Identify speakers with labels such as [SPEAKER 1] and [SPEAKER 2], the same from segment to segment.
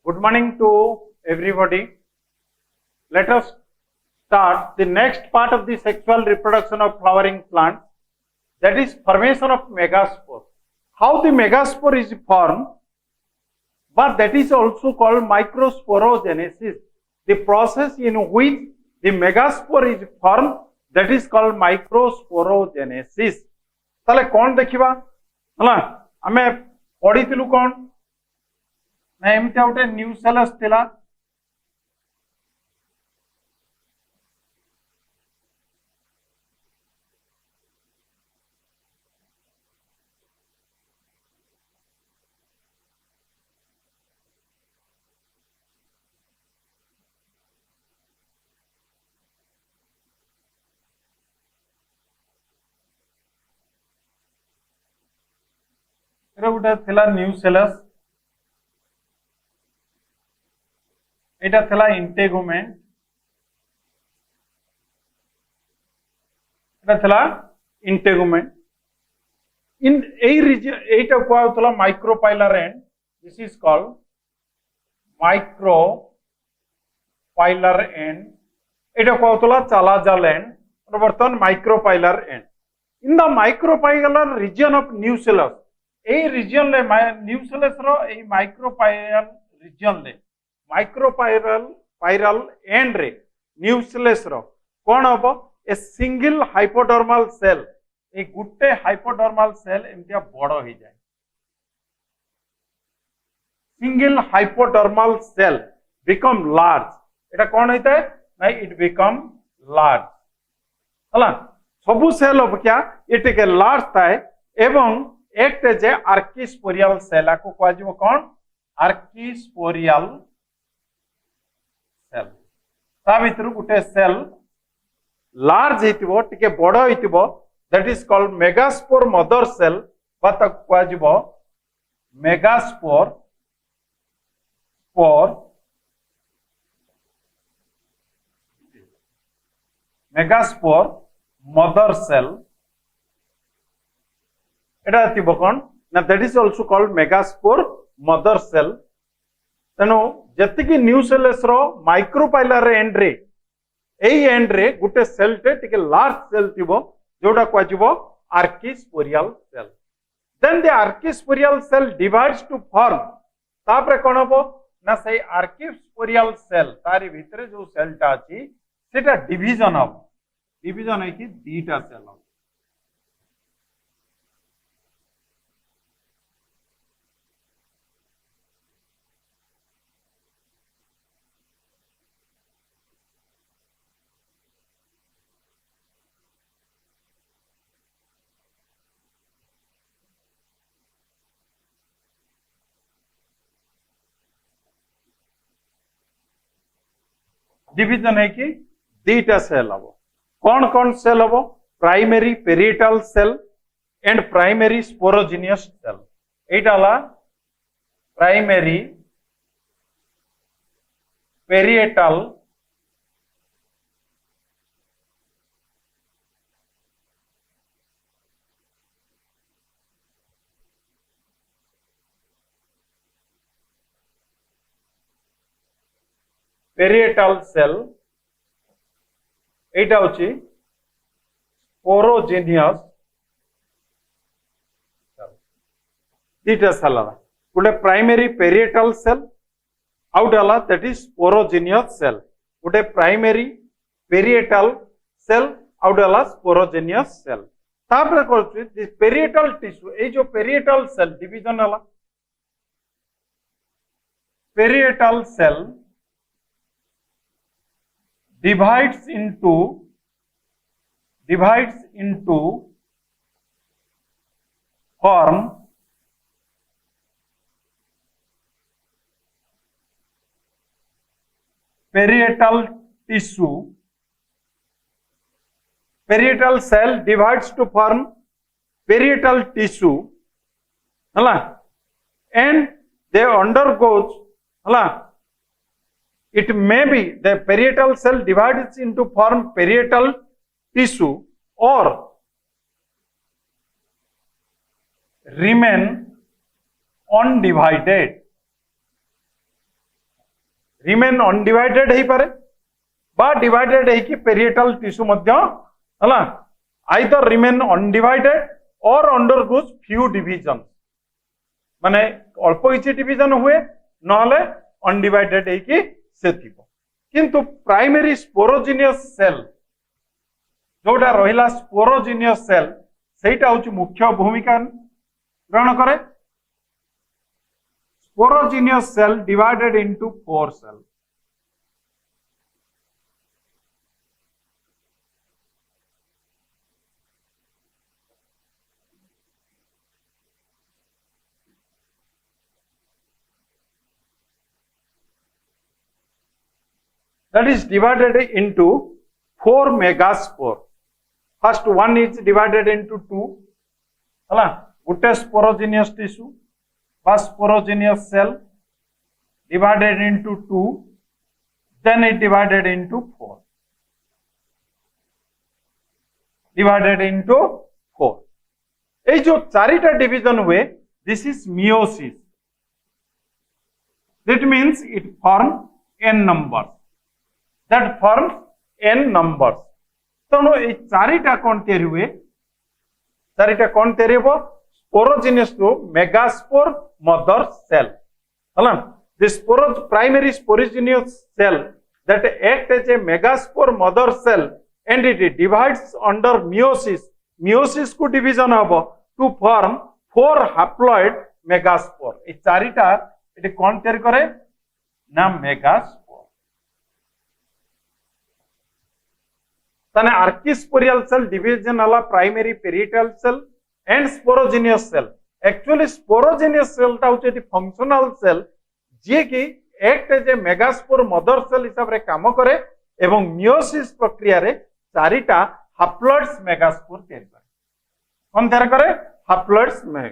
[SPEAKER 1] Good morning to everybody. Let us start the next part of the sexual reproduction of flowering plants, that is formation of megaspore. How the megaspore is formed, but that is also called microsporogenesis. The process in which the megaspore is formed, that is called microsporogenesis. ताले कौन देखिबा हला हमें पढ़िथिलु कौन ना एमते गोटे new cell आस्थिला गोटे थिला न्यू सेलस एटा थिला इंटेगुमेंट एटा थिला इंटेगुमेंट इन ए रीजन एटा कोआउतला micropylar and this is called micropylar and एटा कोआउतला चालाजाल एंड बर्तमान micropylar and in the micropylar region of new cells ए रीजन ले न्यू सेलस रो ए माइक्रोपाइलर रीजन ले माइक्रोपाइरल एंड रे न्यू सेलस रो कोन हबो ए सिंगल हाइपोडर्मल सेल ए गुटे हाइपोडर्मल सेल एमतिया बड़ हो जाय single hypodermal cell become large एटा कोन होइता है ना इट बिकम लार्ज हला सबु सेल अब क्या इट के लार्ज थाए एवं act as a archesporial cell को कह जिवो कोन आर्किस्पोरियल सेल ता भितर गुटे सेल लार्ज हेतिबो टिके बड़ हेतिबो that is called megaspore mother cell बा त कह जिवो megaspore spore megaspore mother cell एटा थिबो कोन ना that is also called megaspore mother cell तेनो जतिकि न्यू सेल्स रो माइक्रोपाइलर एंड रे एई एंड रे गुटे सेल टे टिके लार्ज सेल थिबो जोडा क्वाजिबो archesporial cell then the archesporial cell divides to form तापरे कोन हबो ना सेई आर्किस्पोरियल सेल तारि भितरे जो सेलटा अछि सेटा डिवीजन है कि दीटा सेल हो डिवीजन है कि दीटा सेल हम कौन सेल हम primary parietal cell and primary sporogenous cell एटा प्राइमरी पेरिएटल पेरिएटल सेल एटा होची स्पोरोजिनियस सेल दीटा सेल गोटे प्राइमरी पेरिएटल सेल आउटाला दैट इज स्पोरोजिनियस सेल गोटे प्राइमरी पेरिएटल सेल आउटाला स्पोरोजिनियस सेल तापर करछि दिस पेरिएटल टिश्यू ए जो पेरिएटल सेल डिवीजन हला parietal cell divides into form parietal tissue. Parietal cell divides to form parietal tissue, hala, and they undergoes, hala. It may be the parietal cell divides into form parietal tissue or remain undivided. Remain undivided हे पारे बा divided हे कि parietal tissue मध्य हला either remain undivided और undergoes few division माने अल्प किछि डिविजन हुए नहले अनडिवाइडेड हे कि से थिबो किंतु प्राइमरी स्पोरोजिनियस सेल जोटा रहिला स्पोरोजिनियस सेल सेटा होची मुख्य भूमिका ग्रहण करे sporogenous cell divided into 4 cell that is divided into 4 megaspore. First one is divided into 2. Hala, gote sporogenous tissue, first sporogenous cell divided into 2, then it divided into 4. Divided into 4. এই जो चारिटा division हुए, this is meiosis. That means it forms n numbers. That forms n numbers. तेणु ये चारिटा कौन तैयारी हुए चारिटा कौन तैयारी हो स्पोरोजिनियस टू मेगास्पोर मदर सेल हला the primary sporogenous cell that act as a megaspore mother cell and it divides under meiosis. Meiosis को division हबो to form 4 haploid megaspore. ये चारिटा ये कौन तैयारी करे ना मेगास्पोर तने आर्किस्पोरियल सेल डिवीजन वाला primary parietal cell and sporogenous cell actually sporogenous cell टा होचे फंक्शनल सेल जे कि act as a megaspore mother cell हिसाब रे काम करे एवं मियोसिस प्रक्रिया रे चारिटा हाप्लॉइड्स मेगास्पोर तैयार करे कोन तैयार करे हाप्लॉइड्स में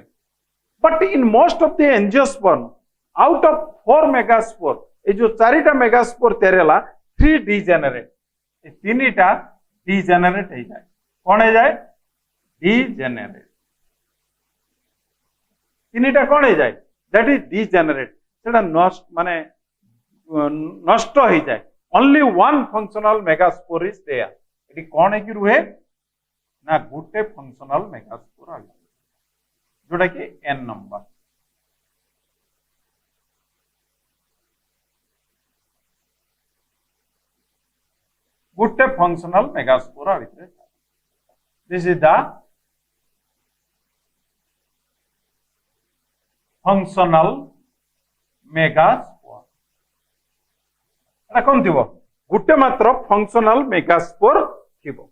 [SPEAKER 1] but in most of the angiosperm out of 4 megaspore ए जो चारिटा मेगास्पोर तैयार होला 3 डीजेनरेट ए तीनटा डीजेनरेट हो जाए कौन हो जाए डीजेनरेट तीनटा कौन हो जाए दैट इज डीजेनरेट सेटा नष्ट माने नष्ट हो जाए only one functional megaspore is there एटी कौन है कि रुहे ना गोटे फंक्शनल मेगास्पोर आ जोटा कि n नंबर गोटे फंक्शनल मेगास्पोर भितर this is the functional megaspore एटा कोन थिबो गोटे मात्र फंक्शनल मेगास्पोर थिबो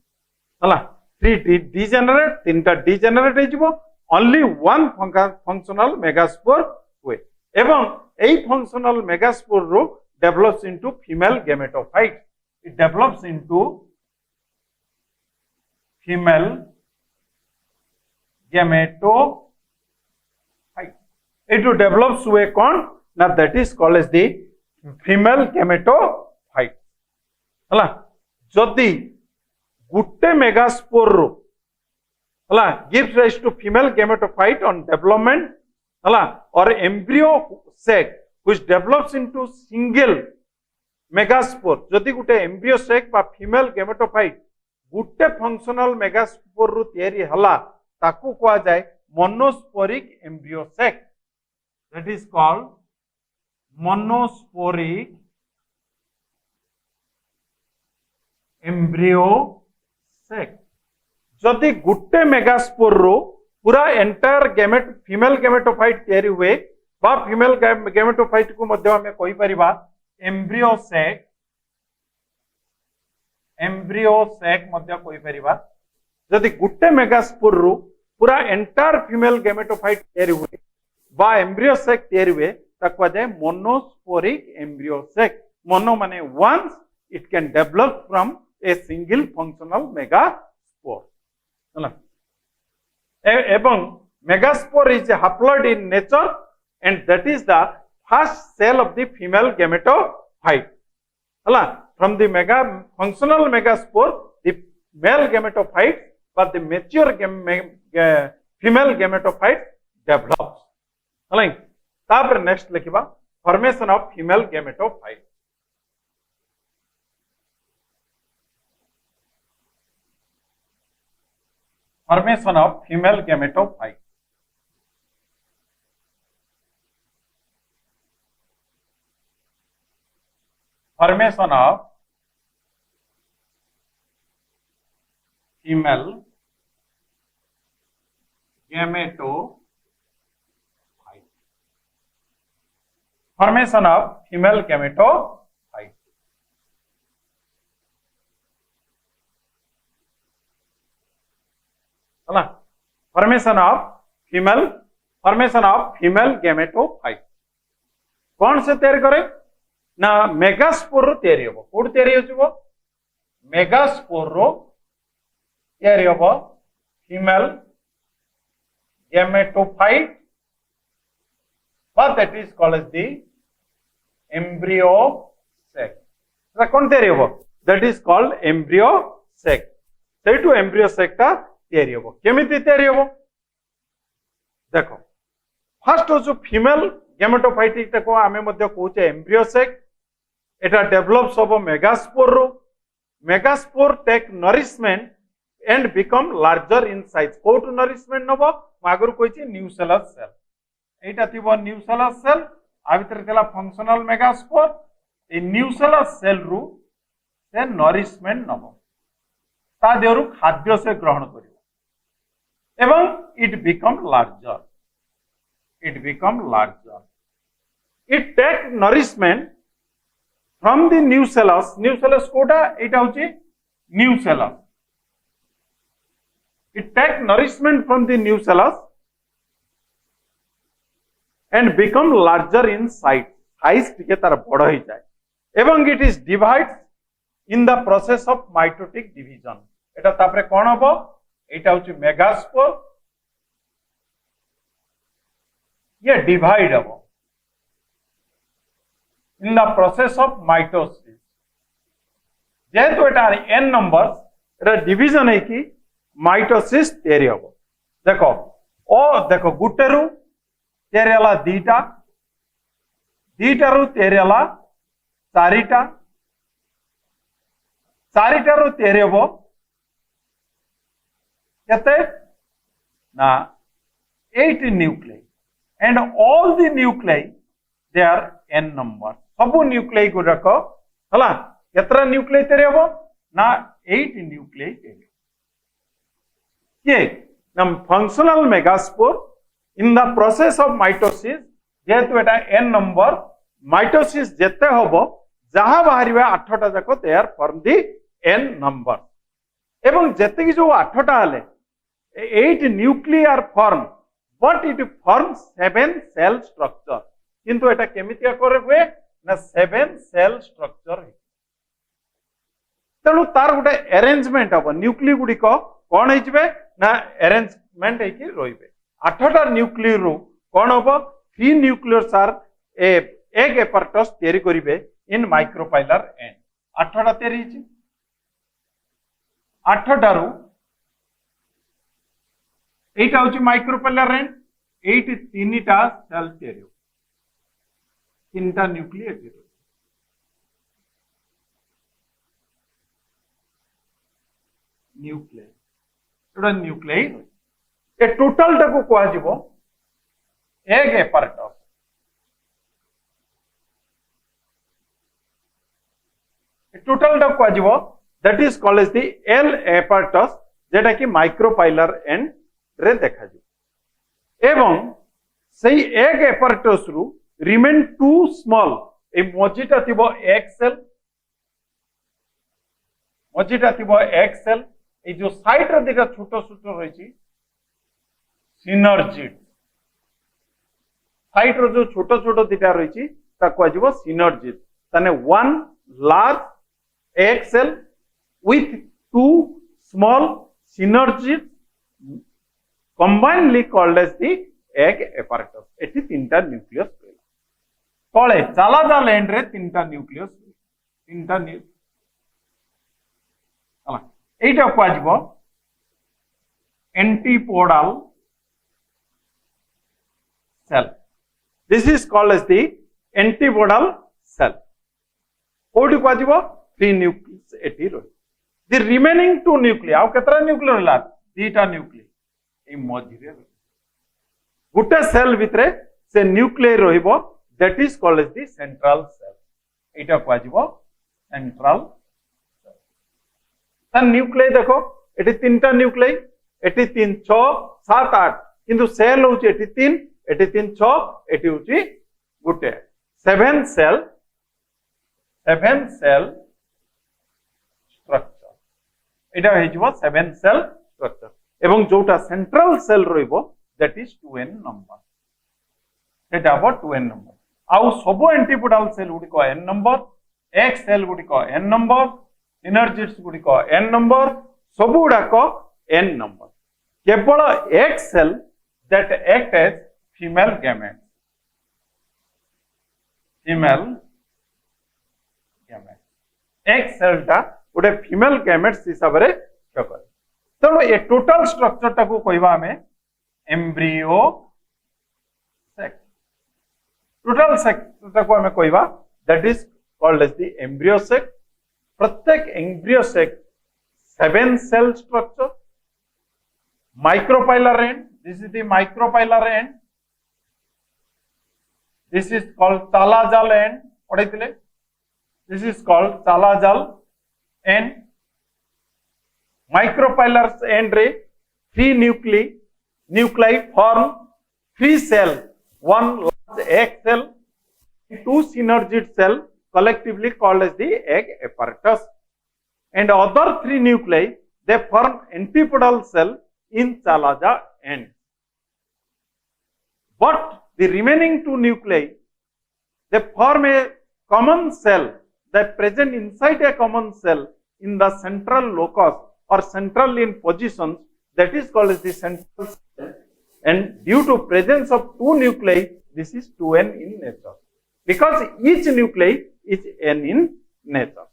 [SPEAKER 1] हला 3 डीजेनरेट 3टा डीजेनरेट हे जिवो ओनली वन फंक्शनल मेगास्पोर हुए एवं एई फंक्शनल मेगास्पोर रो develops into female gametophyte it develops into female gametophyte. It develops हुए कौन ना that is called as the female gametophyte. हला जदि गुट्टे मेगास्पोर रो हला gives rise to female gametophyte on development हला or embryo sac which develops into single megaspore जदि गोटे embryo sac बा फीमेल गैमेटोफाइट गोटे फंक्शनल मेगास्पोर रु तैयारी हला ताकू कहा जाए monosporic embryo sec that is called monosporic embryo सेक जदि गोटे मेगास्पोर रु पूरा एंटायर गैमेट फीमेल गैमेटोफाइट तैयारी हुए बा फीमेल गैमेटोफाइट को मध्य हमें कहि परिबा एम्ब्रियो सेक मध्य कोई परिबा जदि गुट्टे मेगास्पोर रु पूरा एंटायर फीमेल गैमेटोफाइट तैयारी हुए बा एम्ब्रियो सेक तैयारी हुए ताकवा जाए मोनोस्पोरिक एम्ब्रियो सेक मोनो माने once it can develop from a single functional megaspore एवं megaspore is haploid in nature and that is the first cell of the female gametophyte. From the functional megaspore, the male gametophyte, but the mature female gametophyte develops. Next लिखिबा formation of female gametophyte. formation of female gametophyte. Formation of female gametophyte. Formation of female gametophyte. है ना? Formation of female gametophyte. कौन से तैयारी करे ना megaspore तैयारी हम कौट तैयारी हो मेगास्पोर तैयारी हम female gametophyte, but that is called as the embryo sac. कौन तैयारी हम that is called embryo sac. से टू embryo sac टा तैयारी हम केमिति तैयारी हम देखो फर्स्ट हो जो फीमेल gametophyte टा को आमे मध्य कहूचे embryo sac. एटा डेवलप्स ऑफ मेगास्पोर रो megaspore take nourishment and become larger in size कोट नरिशमेंट नबो मागुर कोइची न्यूसेलस सेल एटा थिबो न्यूसेलस सेल आ भितर देला फंक्शनल मेगास्पोर ए न्यूसेलस सेल रु से नरिशमेंट नबो ता देरु खाद्य से ग्रहण करिवो एवं it become larger it take nourishment from the nucellus कोटा एटा होची nucellus. It take nourishment from the nucellus and become larger in size टिके तार बड़ हो जाए एवं it is divides in the process of mitotic division. एटा तापरे कोन हबो एटा होची मेगास्पोर ये डिवाइड हबो in the process of mitosis. जेहेतु एटा n नंबर्स एटा डिवीजन है कि माइटोसिस तैयारी हबो देखो देखो गुटेरु तैयारी हला दीटा रु तैयारी हला चारिटा रु तैयारी हबो केते ना 8 nuclei and all the nuclei they are n numbers. सब न्यूक्लियाई गुड़ाक हला केतरा न्यूक्लियाई तैयारी हबो ना 8 न्यूक्लियाई तैयारी ये नम functional megaspore in the process of mitosis जेहेतु एटा n नंबर माइटोसिस जेते हबो जहां बाहरिबा 8टा जाको तैयार फॉर्म दी n नंबर एवं जेते कि जो 8टा हले 8 nuclear are form but it forms 7 cell structure किंतु एटा केमितिया करे हुए ना 7 सेल स्ट्रक्चर तेणु तार गोटे अरेंजमेंट हम न्यूक्लिय गुड़ी कौन हो ना अरेंजमेंट होगी रही 8टा न्यूक्लियर रु कौन हम 3 न्यूक्लियर्स आर एग एपार्टस तैयारी करेंगे इन माइक्रोपाइलर एंड 8टा तैयारी 8टा रु एटा होची माइक्रोपाइलर एंड 8 3टा सेल तैयारी 3टा न्यूक्लियर न्यूक्लियाई ए टोटल टाको कहा जीवो एग एपार्टस टोटल टाको कहा जीवो that is called as the एल एपार्टस जेटा कि माइक्रोपाइलर एंड रे देखा जी एवं सही एग एपार्टस रु रिमेन टू स्मॉल ए मझीटा थिबो एग सेल ए जो साइड रे दिटा छोटो छोटो रही सिनर्जिड साइड रो जो छोटो छोटो दिटा रही ताको आजिबो सिनर्जिड तने one large egg cell with two small synergid combinedly called as the egg apparatus एठी 3टा न्यूक्लियस तले चालादा लैंड रे 3टा न्यूक्लियस 3टा एटा को antipodal cell this is called as the antipodal cell कोडी को 3 न्यूक्लियस एटी रही द रिमेनिंग 2 न्यूक्लिया आउ केतरा न्यूक्लियर हला दीटा न्यूक्लियस ए मझी गोटे सेल भितर से न्यूक्लियर रहिबो that is called as the central cell एटा को आजिबो सेंट्रल सेल ता न्यूक्लियर देखो एटी तीनटा न्यूक्लियर एटी 3 6 7 8 किंतु सेल होची एटी 3 एटी 3 6 एटी होची गोटे 7 सेल स्ट्रक्चर एटा हेजिबो 7 सेल स्ट्रक्चर एवं जोटा सेंट्रल सेल रहिबो दैट इज 2n नंबर सेटा हो 2n नंबर आउ सब एंटीपोडल सेल गुडी को n नंबर x सेल गुडी को n नंबर सिनर्जिड्स गुडी को n नंबर सब गुडा को n नंबर केवल x cell that act as female gamete x cell टा गोटे फीमेल गैमेट्स हिसाब रे करे तेणु ए टोटल स्ट्रक्चर टाको कहबा हमें एम्ब्रियो सेक्स टोटल सेक्स टाको हमें कहबा that is called as the embryo sacs प्रत्येक embryo sacs 7 cell structure micropylar and this is the micropylar and this is called chalazal and पढ़ाई this is called chalazal and micropylar and रे 3 nuclei form 3 cell 1 large egg cell 2 synergid cell collectively called as the egg apparatus and other 3 nuclei they form antipodal cell in Chalaza end but the remaining 2 nuclei they form a common cell that present inside a common cell in the central locus or central in positions that is called as the central cell and due to presence of 2 nuclei this is 2n in nature because each nuclei is n in nature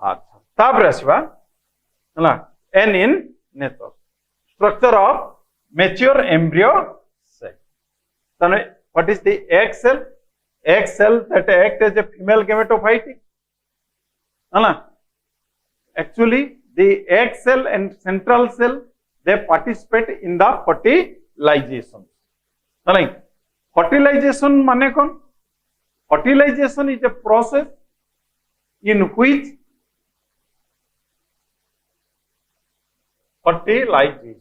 [SPEAKER 1] अच्छा तापर आसीबा हला n in nature structure of mature embryo cell तने what is the egg cell that act as a female gametophyte हला actually the egg cell and central cell they participate in the fertilization नहीं fertilization माने कौन fertilization is a process in which fertilization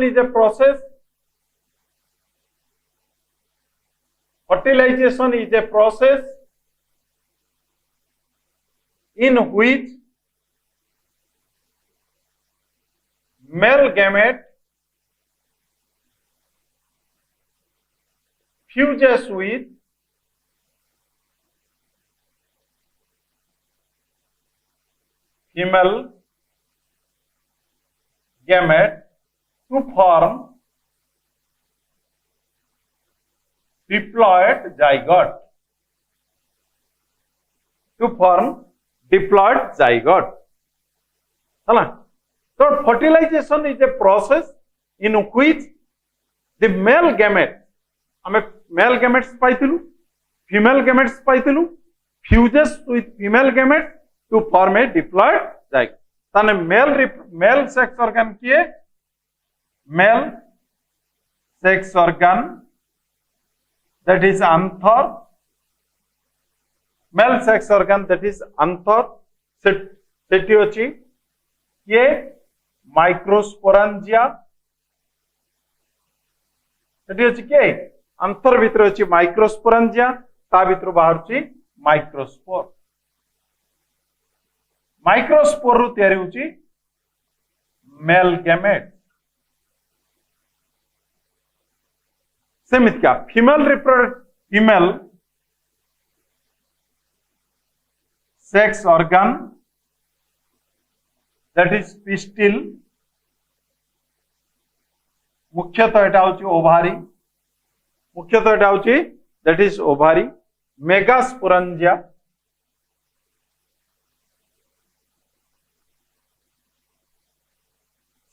[SPEAKER 1] is a process in which male gamete fuses with female gamete to form diploid zygote है so fertilization is a process in which the male gamete हमें male gametes पाइथिलु female gametes पाइथिलु fuses with female gamete to form a diploid zygote ताने male sex organ किए male sex organ that is anther male sex organ that is anther सेटी अछि ये माइक्रोस्पोरांजिया सेटी अछि के अंतर भितर अछि माइक्रोस्पोरांजिया ता भितर बाहरछि माइक्रोस्पोर रु तयारी होछि मेल गैमेट सेमित क्या female sex organ that is pistil मुख्यतः एटा होची ovary that is ovary megasporangia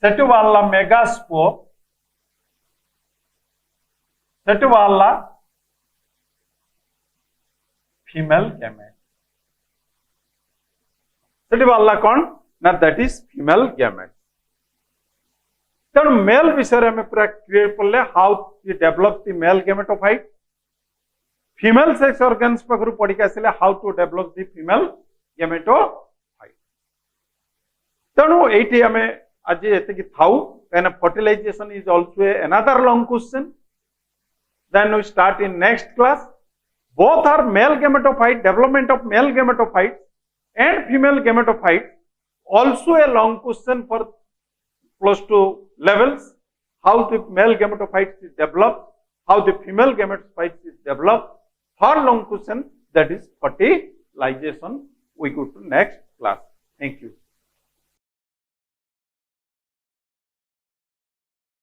[SPEAKER 1] सेटु वाला मेगास्पोर सेटु वाला फीमेल गैमेट सेठी बाला कौन ना दैट इज फीमेल गैमेट। तेणु मेल विषय में पूरा क्लियर पड़े how to develop the male gametophyte, female sex organs पाखरु पढ़ी आसिले how to develop the female gametophyte. तेणु एठी आमे आज एतिकी थाउ काना fertilization is also another long question, then we start in next class. Both are male gametophyte, development of male gametophyte and female gametophyte, also a long question for close to levels, how the male gametophyte is developed, how the female gametophyte is developed. Third long question, that is fertilization. We go to next class. Thank you.